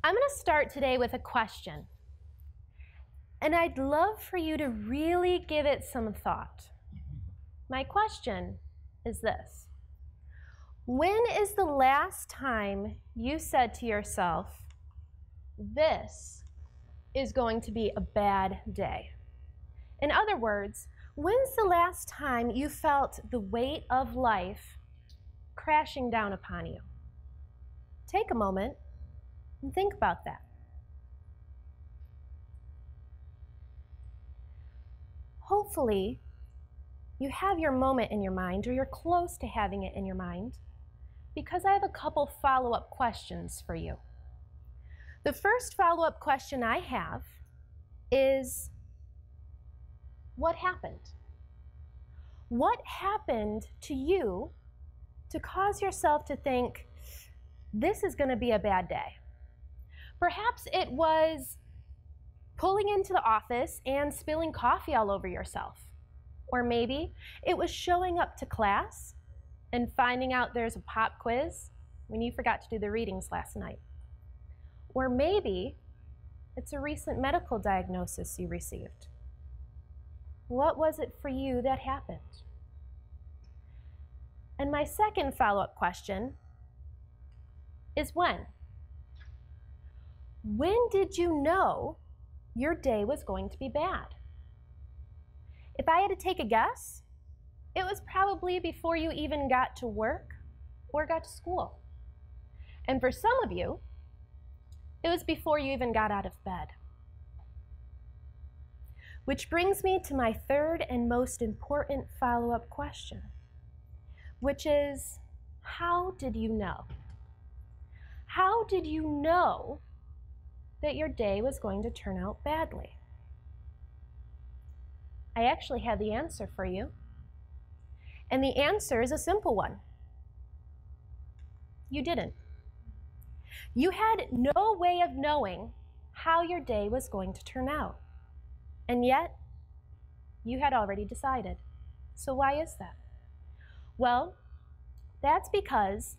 I'm going to start today with a question. And I'd love for you to really give it some thought. My question is this. When is the last time you said to yourself, this is going to be a bad day? In other words, when's the last time you felt the weight of life crashing down upon you? Take a moment and think about that. Hopefully, you have your moment in your mind, or you're close to having it in your mind, because I have a couple follow-up questions for you. The first follow-up question I have is, what happened? What happened to you to cause yourself to think, this is going to be a bad day? Perhaps it was pulling into the office and spilling coffee all over yourself. Or maybe it was showing up to class and finding out there's a pop quiz when you forgot to do the readings last night. Or maybe it's a recent medical diagnosis you received. What was it for you that happened? And my second follow-up question is when? When did you know your day was going to be bad? If I had to take a guess, it was probably before you even got to work or got to school. And for some of you, it was before you even got out of bed. Which brings me to my third and most important follow-up question, which is, how did you know? How did you know that your day was going to turn out badly? I actually have the answer for you. And the answer is a simple one. You didn't. You had no way of knowing how your day was going to turn out. And yet, you had already decided. So why is that? Well, that's because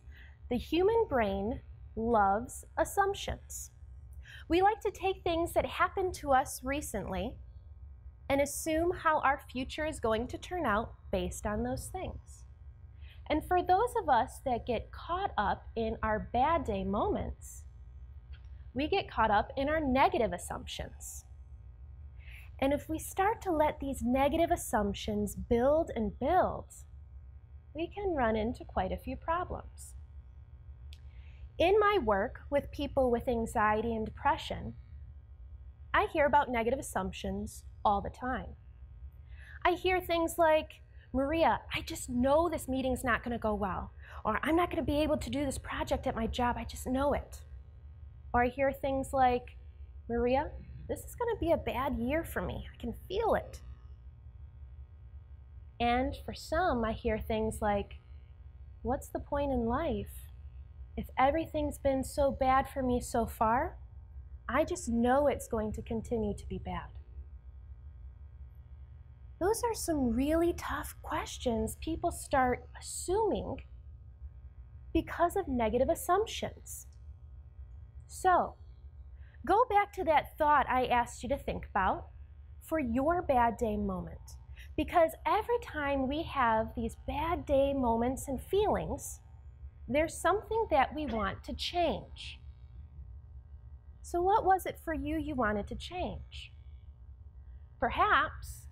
the human brain loves assumptions. We like to take things that happened to us recently and assume how our future is going to turn out based on those things. And for those of us that get caught up in our bad day moments, we get caught up in our negative assumptions. And if we start to let these negative assumptions build and build, we can run into quite a few problems. In my work with people with anxiety and depression, I hear about negative assumptions all the time. I hear things like, Maria, I just know this meeting's not going to go well. Or I'm not going to be able to do this project at my job, I just know it. Or I hear things like, Maria, this is going to be a bad year for me. I can feel it. And for some, I hear things like, what's the point in life? If everything's been so bad for me so far, I just know it's going to continue to be bad. Those are some really tough questions people start assuming because of negative assumptions. So, go back to that thought I asked you to think about for your bad day moment. Because every time we have these bad day moments and feelings, there's something that we want to change. So what was it for you wanted to change? Perhaps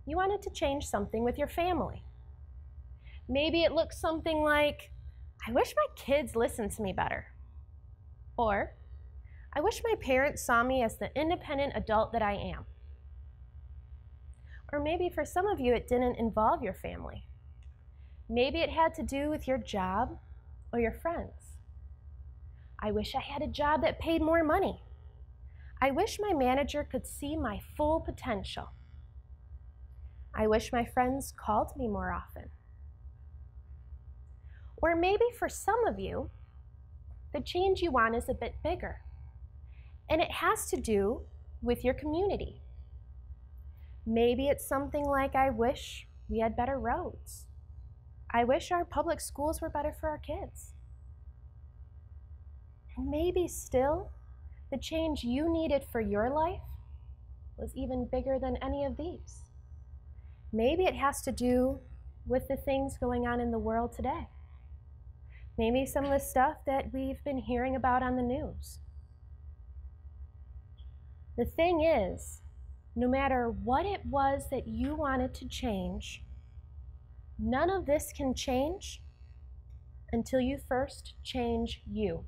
you wanted to change something with your family. Maybe it looks something like, I wish my kids listened to me better. Or, I wish my parents saw me as the independent adult that I am. Or maybe for some of you, it didn't involve your family. Maybe it had to do with your job or your friends. I wish I had a job that paid more money. I wish my manager could see my full potential. I wish my friends called me more often. Or maybe for some of you, the change you want is a bit bigger. And it has to do with your community. Maybe it's something like, I wish we had better roads. I wish our public schools were better for our kids. And maybe still, the change you needed for your life was even bigger than any of these. Maybe it has to do with the things going on in the world today. Maybe some of the stuff that we've been hearing about on the news. The thing is, no matter what it was that you wanted to change, none of this can change until you first change you.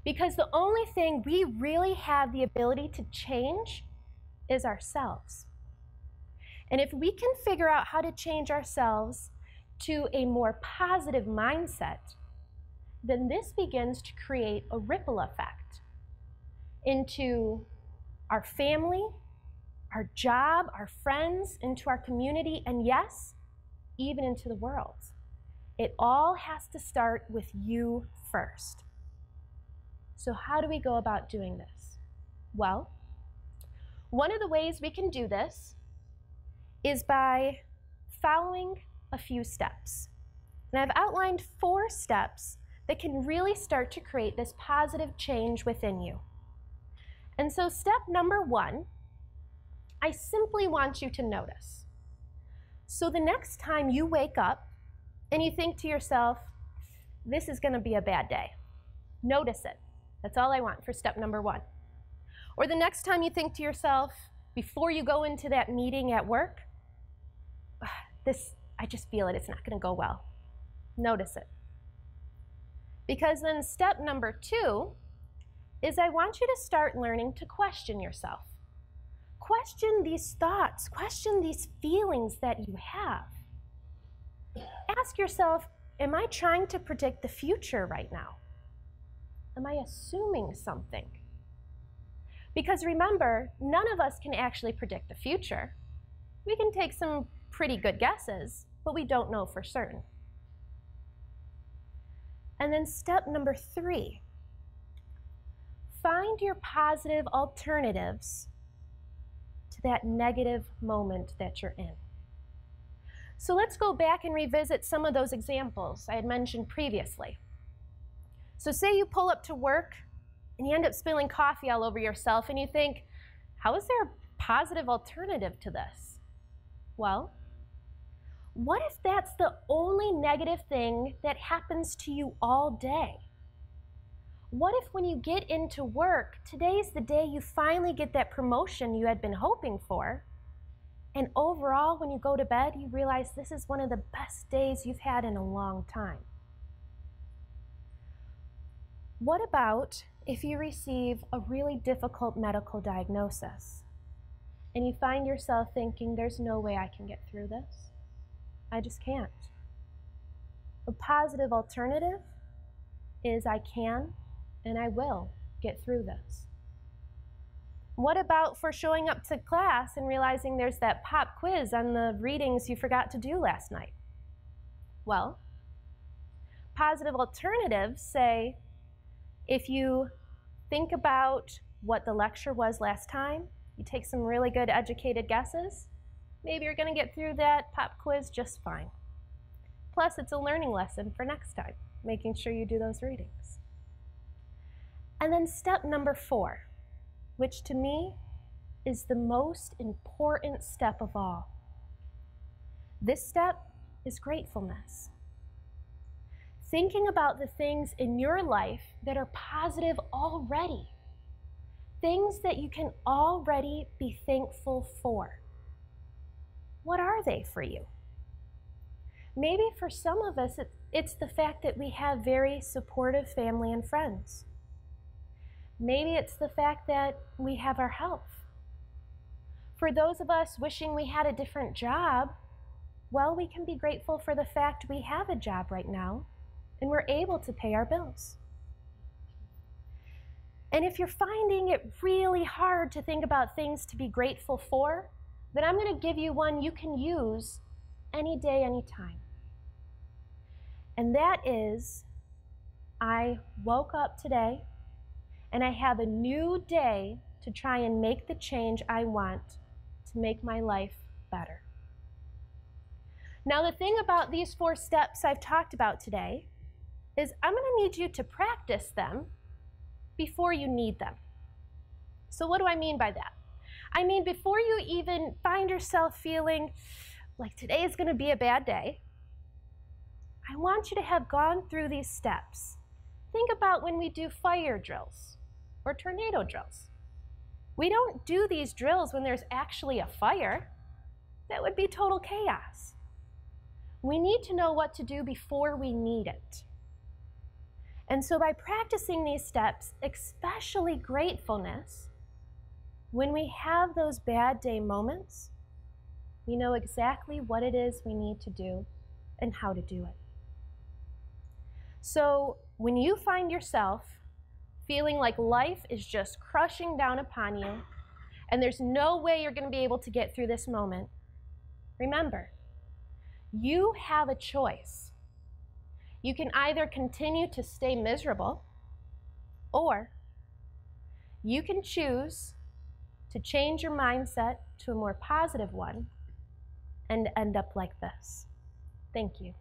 Because the only thing we really have the ability to change is ourselves. And if we can figure out how to change ourselves to a more positive mindset, then this begins to create a ripple effect into our family, our job, our friends, into our community, and yes, even into the world. It all has to start with you first. So how do we go about doing this? Well, one of the ways we can do this is by following a few steps. And I've outlined 4 steps that can really start to create this positive change within you. And so step number 1, I simply want you to notice. So the next time you wake up and you think to yourself, this is going to be a bad day, notice it. That's all I want for step number 1. Or the next time you think to yourself, before you go into that meeting at work, I just feel it, it's not going to go well. Notice it. Because then step number 2 is I want you to start learning to question yourself. Question these thoughts, question these feelings that you have. Ask yourself, am I trying to predict the future right now? Am I assuming something? Because remember, none of us can actually predict the future. We can take some pretty good guesses, but we don't know for certain. And then step number 3, find your positive alternatives to that negative moment that you're in. So let's go back and revisit some of those examples I had mentioned previously. So say you pull up to work and you end up spilling coffee all over yourself and you think, how is there a positive alternative to this? Well, what if that's the only negative thing that happens to you all day? What if when you get into work, today's the day you finally get that promotion you had been hoping for, and overall when you go to bed you realize this is one of the best days you've had in a long time? What about if you receive a really difficult medical diagnosis and you find yourself thinking, there's no way I can get through this? I just can't. A positive alternative is I can and I will get through this. What about for showing up to class and realizing there's that pop quiz on the readings you forgot to do last night? Well, positive alternatives say, if you think about what the lecture was last time, you take some really good educated guesses, maybe you're going to get through that pop quiz just fine. Plus, it's a learning lesson for next time, making sure you do those readings. And then step number 4, which to me is the most important step of all. This step is gratefulness. Thinking about the things in your life that are positive already. Things that you can already be thankful for. What are they for you? Maybe for some of us, it's the fact that we have very supportive family and friends. Maybe it's the fact that we have our health. For those of us wishing we had a different job, well, we can be grateful for the fact we have a job right now and we're able to pay our bills. And if you're finding it really hard to think about things to be grateful for, then I'm going to give you one you can use any day, anytime. And that is, I woke up today and I have a new day to try and make the change I want to make my life better. Now, the thing about these 4 steps I've talked about today is I'm going to need you to practice them before you need them. So what do I mean by that? I mean, before you even find yourself feeling like today is going to be a bad day, I want you to have gone through these steps. Think about when we do fire drills or tornado drills. We don't do these drills when there's actually a fire. That would be total chaos. We need to know what to do before we need it. And so by practicing these steps, especially gratefulness, when we have those bad day moments, we know exactly what it is we need to do and how to do it. So when you find yourself feeling like life is just crushing down upon you and there's no way you're going to be able to get through this moment, remember, you have a choice. You can either continue to stay miserable, or you can choose to change your mindset to a more positive one and end up like this. Thank you.